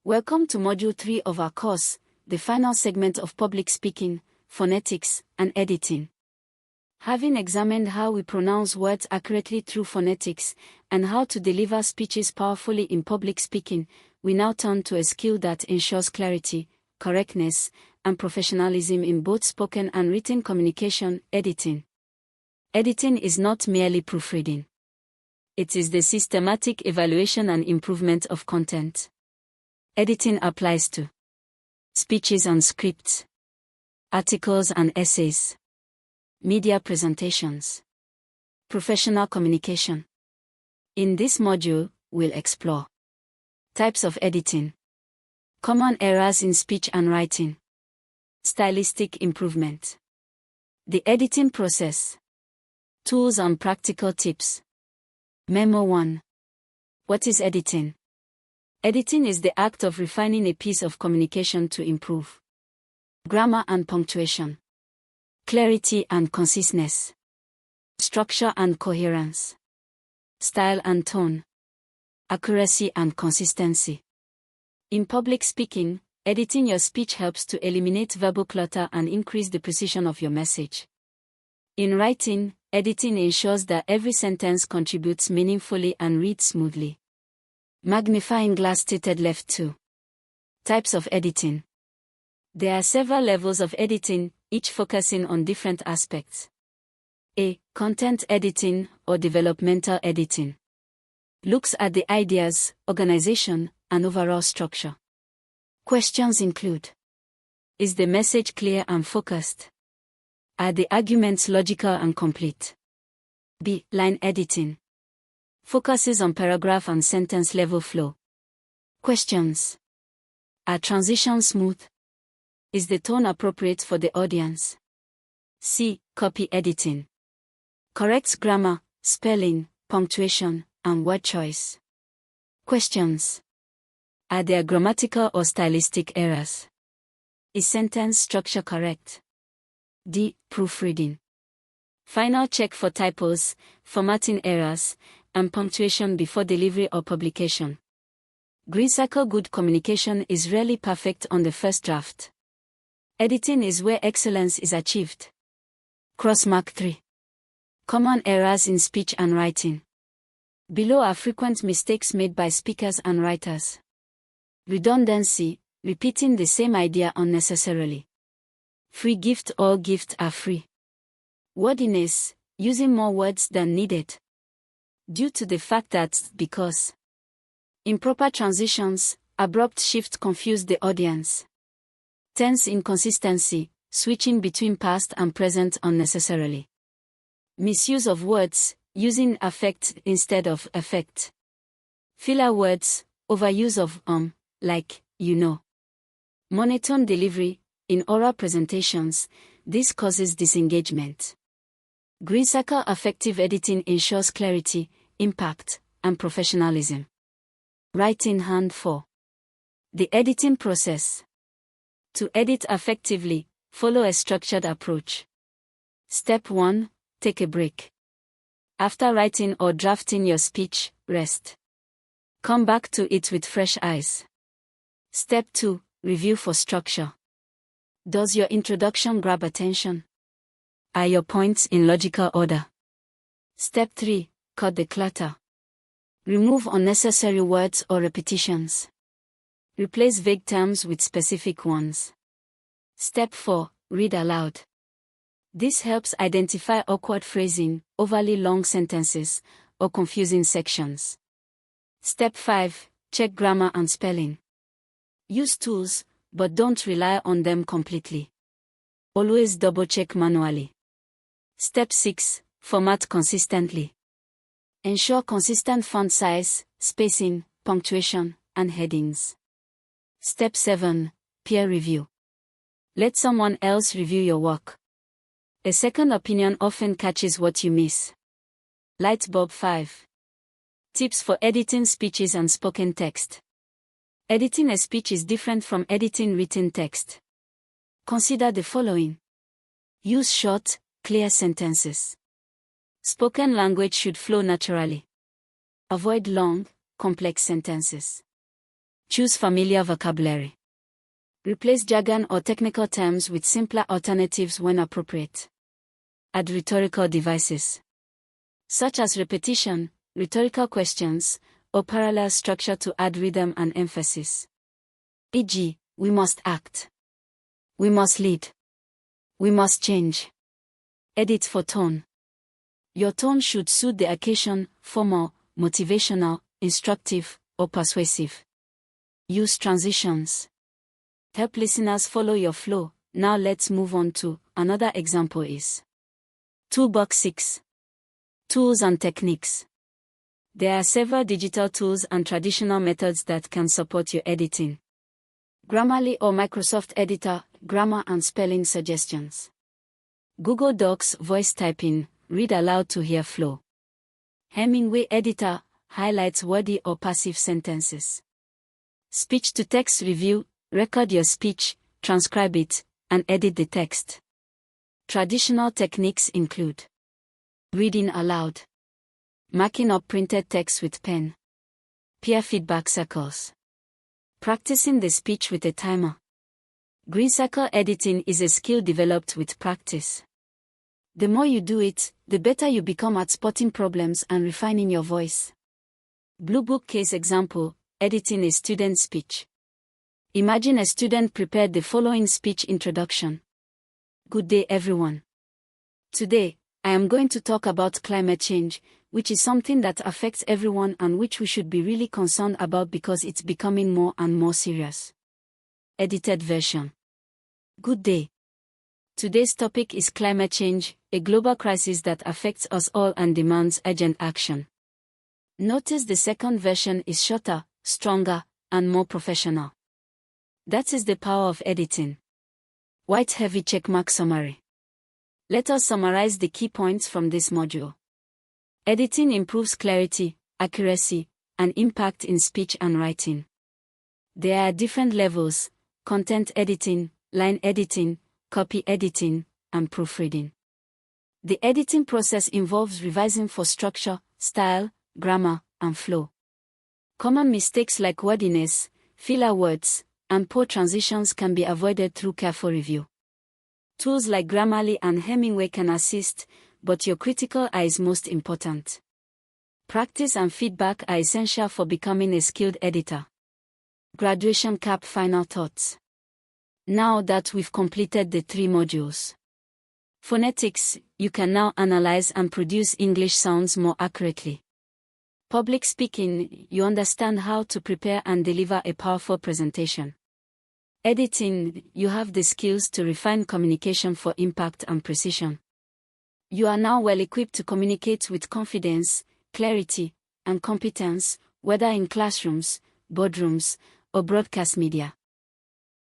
Welcome to Module 3 of our course, the final segment of public speaking, phonetics, and editing. Having examined how we pronounce words accurately through phonetics, and how to deliver speeches powerfully in public speaking, we now turn to a skill that ensures clarity, correctness, and professionalism in both spoken and written communication, editing. Editing is not merely proofreading. It is the systematic evaluation and improvement of content. Editing applies to speeches and scripts, articles and essays, media presentations, professional communication. In this module, we'll explore types of editing, common errors in speech and writing, stylistic improvement, the editing process, tools and practical tips. Memo 1. What is editing? Editing is the act of refining a piece of communication to improve grammar and punctuation, clarity and conciseness, structure and coherence, style and tone, accuracy and consistency. In public speaking, editing your speech helps to eliminate verbal clutter and increase the precision of your message. In writing, editing ensures that every sentence contributes meaningfully and reads smoothly. Magnifying glass tilted left 2. Types of editing. There are several levels of editing, each focusing on different aspects. A. Content editing or developmental editing. Looks at the ideas, organization, and overall structure. Questions include: is the message clear and focused? Are the arguments logical and complete? B. Line editing. Focuses on paragraph and sentence level flow. Questions: are transitions smooth? Is the tone appropriate for the audience? C. Copy editing. Corrects grammar, spelling, punctuation, and word choice. Questions: are there grammatical or stylistic errors? Is sentence structure correct? D. Proofreading. Final check for typos, formatting errors, and punctuation before delivery or publication. Green circle: good communication is rarely perfect on the first draft. Editing is where excellence is achieved. Cross mark 3. Common errors in speech and writing. Below are frequent mistakes made by speakers and writers. Redundancy: repeating the same idea unnecessarily. Free gift: all gifts are free. Wordiness: using more words than needed, due to the fact that because. Improper transitions: abrupt shift confuse the audience. Tense inconsistency: switching between past and present unnecessarily. Misuse of words: using affect instead of effect. Filler words: overuse of like, you know. Monotone delivery: in oral presentations, this causes disengagement. Green circle: effective editing ensures clarity, impact, and professionalism. Writing hand 4. The editing process. To edit effectively, follow a structured approach. Step 1. Take a break. After writing or drafting your speech, rest. Come back to it with fresh eyes. Step 2. Review for structure. Does your introduction grab attention? Are your points in logical order? Step 3. Cut the clutter. Remove unnecessary words or repetitions. Replace vague terms with specific ones. Step 4. Read aloud. This helps identify awkward phrasing, overly long sentences, or confusing sections. Step 5. Check grammar and spelling. Use tools, but don't rely on them completely. Always double-check manually. Step 6. Format consistently. Ensure consistent font size, spacing, punctuation, and headings. Step 7. Peer review. Let someone else review your work. A second opinion often catches what you miss. Lightbulb 5. Tips for editing speeches and spoken text. Editing a speech is different from editing written text. Consider the following. Use short, clear sentences. Spoken language should flow naturally. Avoid long, complex sentences. Choose familiar vocabulary. Replace jargon or technical terms with simpler alternatives when appropriate. Add rhetorical devices, such as repetition, rhetorical questions, or parallel structure to add rhythm and emphasis. E.g., we must act. We must lead. We must change. Edit for tone. Your tone should suit the occasion, formal, motivational, instructive, or persuasive. Use transitions. Help listeners follow your flow. Now let's move on to another example is Toolbox 6. Tools and techniques. There are several digital tools and traditional methods that can support your editing. Grammarly or Microsoft Editor, grammar and spelling suggestions. Google Docs, voice typing, read aloud to hear flow. Hemingway Editor, highlights wordy or passive sentences. Speech-to-text review, record your speech, transcribe it, and edit the text. Traditional techniques include reading aloud, marking up printed text with pen, peer feedback circles, practicing the speech with a timer. Green circle editing is a skill developed with practice. The more you do it, the better you become at spotting problems and refining your voice. Blue Book case example, editing a student speech. Imagine a student prepared the following speech introduction. Good day everyone. Today, I am going to talk about climate change, which is something that affects everyone and which we should be really concerned about because it's becoming more and more serious. Edited version. Good day. Today's topic is climate change, a global crisis that affects us all and demands urgent action. Notice the second version is shorter, stronger, and more professional. That is the power of editing. White heavy checkmark summary. Let us summarize the key points from this module. Editing improves clarity, accuracy, and impact in speech and writing. There are different levels: content editing, line editing, copy editing, and proofreading. The editing process involves revising for structure, style, grammar, and flow. Common mistakes like wordiness, filler words, and poor transitions can be avoided through careful review. Tools like Grammarly and Hemingway can assist, but your critical eye is most important. Practice and feedback are essential for becoming a skilled editor. Graduation cap final thoughts. Now that we've completed the 3 modules. Phonetics, you can now analyze and produce English sounds more accurately. Public speaking, you understand how to prepare and deliver a powerful presentation. Editing, you have the skills to refine communication for impact and precision. You are now well equipped to communicate with confidence, clarity, and competence, whether in classrooms, boardrooms, or broadcast media.